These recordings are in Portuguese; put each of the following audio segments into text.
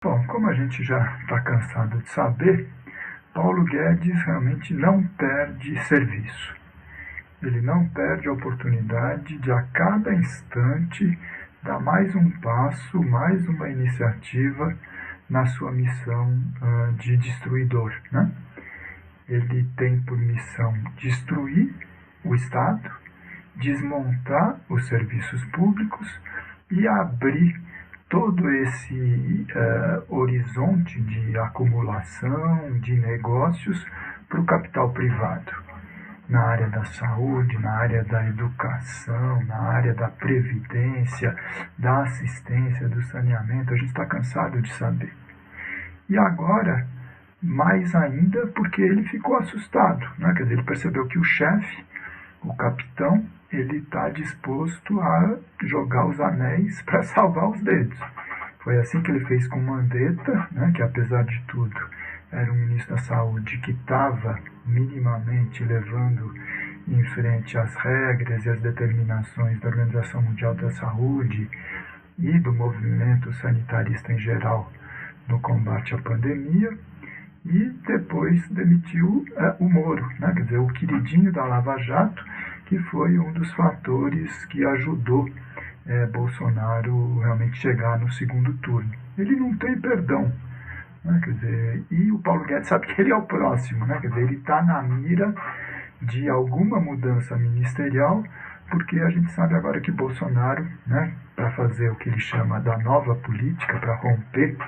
Bom, como a gente já está cansado de saber, Paulo Guedes realmente não perde serviço. Ele não perde a oportunidade de, a cada instante, dar mais um passo, mais uma iniciativa na sua missão de destruidor, né? Ele tem por missão destruir o Estado, desmontar os serviços públicos e abrir todo esse horizonte de acumulação de negócios para o capital privado, na área da saúde, na área da educação, na área da previdência, da assistência, do saneamento. A gente está cansado de saber. E agora, mais ainda, porque ele ficou assustado, né? Quer dizer, ele percebeu que o chefe, o capitão, ele está disposto a jogar os anéis para salvar os dedos. Foi assim que ele fez com Mandetta, né, que apesar de tudo era um ministro da Saúde que estava minimamente levando em frente as regras e as determinações da Organização Mundial da Saúde e do movimento sanitarista em geral no combate à pandemia. E depois demitiu o Moro, né? Quer dizer, o queridinho da Lava Jato, que foi um dos fatores que ajudou Bolsonaro realmente chegar no segundo turno. Ele não tem perdão, né? Quer dizer, e o Paulo Guedes sabe que ele é o próximo, né? Quer dizer, ele está na mira de alguma mudança ministerial, porque a gente sabe agora que Bolsonaro, né, para fazer o que ele chama da nova política, para romper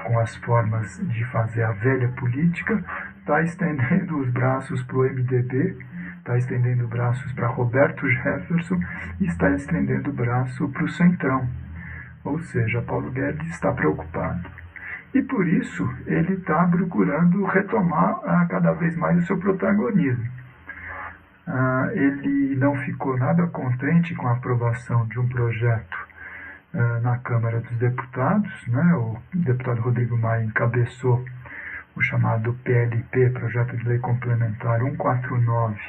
com as formas de fazer a velha política, está estendendo os braços para o MDB, está estendendo braços para Roberto Jefferson e está estendendo o braço para o Centrão. Ou seja, Paulo Guedes está preocupado. E por isso ele está procurando retomar cada vez mais o seu protagonismo. Ele não ficou nada contente com a aprovação de um projeto na Câmara dos Deputados, né? O deputado Rodrigo Maia encabeçou o chamado PLP, Projeto de Lei Complementar 149,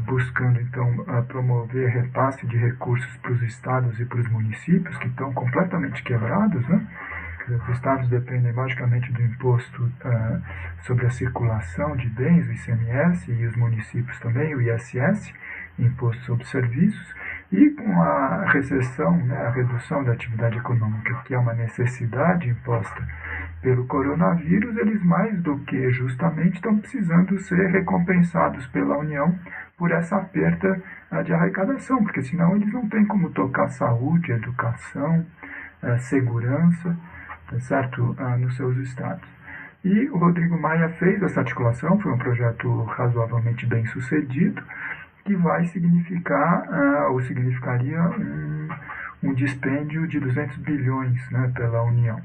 buscando então promover repasse de recursos para os estados e para os municípios, que estão completamente quebrados, né? Os estados dependem basicamente do imposto sobre a circulação de bens, o ICMS, e os municípios também, o ISS, Imposto sobre Serviços, e com a recessão, né, a redução da atividade econômica, que é uma necessidade imposta pelo coronavírus, eles mais do que justamente estão precisando ser recompensados pela União por essa perda de arrecadação, porque senão eles não têm como tocar saúde, educação, segurança, certo, nos seus estados. E o Rodrigo Maia fez essa articulação, foi um projeto razoavelmente bem sucedido, que vai significar, ou significaria, um dispêndio de 200 bilhões, né, pela União.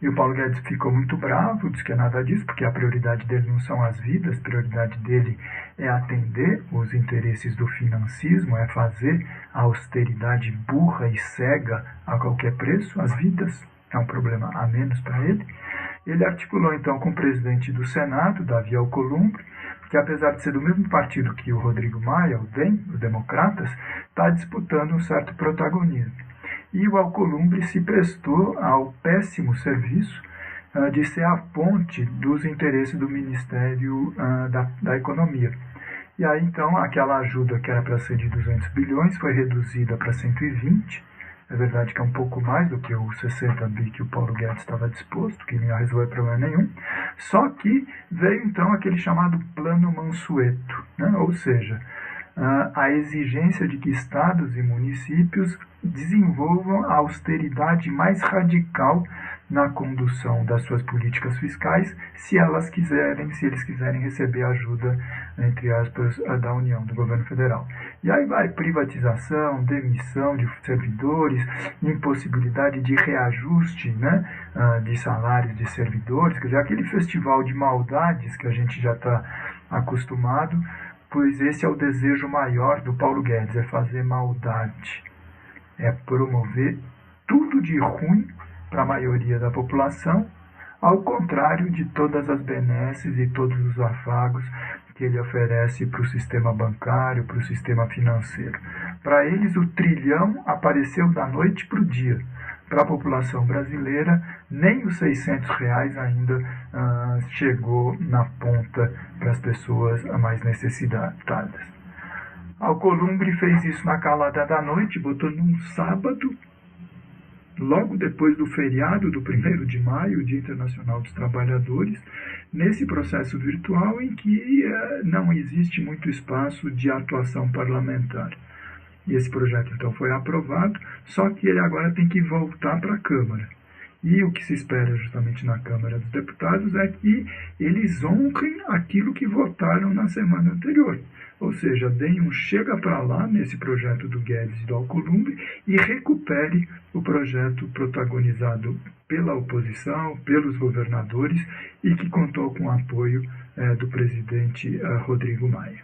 E o Paulo Guedes ficou muito bravo, disse que é nada disso, porque a prioridade dele não são as vidas, a prioridade dele é atender os interesses do financismo, é fazer a austeridade burra e cega a qualquer preço. As vidas é um problema a menos para ele. Ele articulou então com o presidente do Senado, Davi Alcolumbre, que apesar de ser do mesmo partido que o Rodrigo Maia, o DEM, os Democratas, está disputando um certo protagonismo. E o Alcolumbre se prestou ao péssimo serviço de ser a ponte dos interesses do Ministério da Economia. E aí então aquela ajuda que era para ser de 200 bilhões foi reduzida para 120. É verdade que é um pouco mais do que os 60 bi que o Paulo Guedes estava disposto, que não ia resolver problema nenhum. Só que veio então aquele chamado Plano Mansueto, né? Ou seja, a exigência de que estados e municípios desenvolvam a austeridade mais radical na condução das suas políticas fiscais, se eles quiserem receber ajuda, entre aspas, da União, do governo federal. E aí vai privatização, demissão de servidores, impossibilidade de reajuste, né, de salários de servidores, quer dizer, aquele festival de maldades que a gente já está acostumado, pois esse é o desejo maior do Paulo Guedes, é fazer maldade, é promover tudo de ruim para a maioria da população, ao contrário de todas as benesses e todos os afagos que ele oferece para o sistema bancário, para o sistema financeiro. Para eles, o trilhão apareceu da noite para o dia. para a população brasileira, nem os R$ 600 ainda chegou na ponta para as pessoas mais necessitadas. Alcolumbre fez isso na calada da noite, botou num sábado, logo depois do feriado do 1º de maio, Dia Internacional dos Trabalhadores, nesse processo virtual em que não existe muito espaço de atuação parlamentar. E esse projeto, então, foi aprovado, só que ele agora tem que voltar para a Câmara. E o que se espera justamente na Câmara dos Deputados é que eles honrem aquilo que votaram na semana anterior. Ou seja, deem um chega para lá nesse projeto do Guedes e do Alcolumbre e recupere o projeto protagonizado pela oposição, pelos governadores e que contou com o apoio do presidente Rodrigo Maia.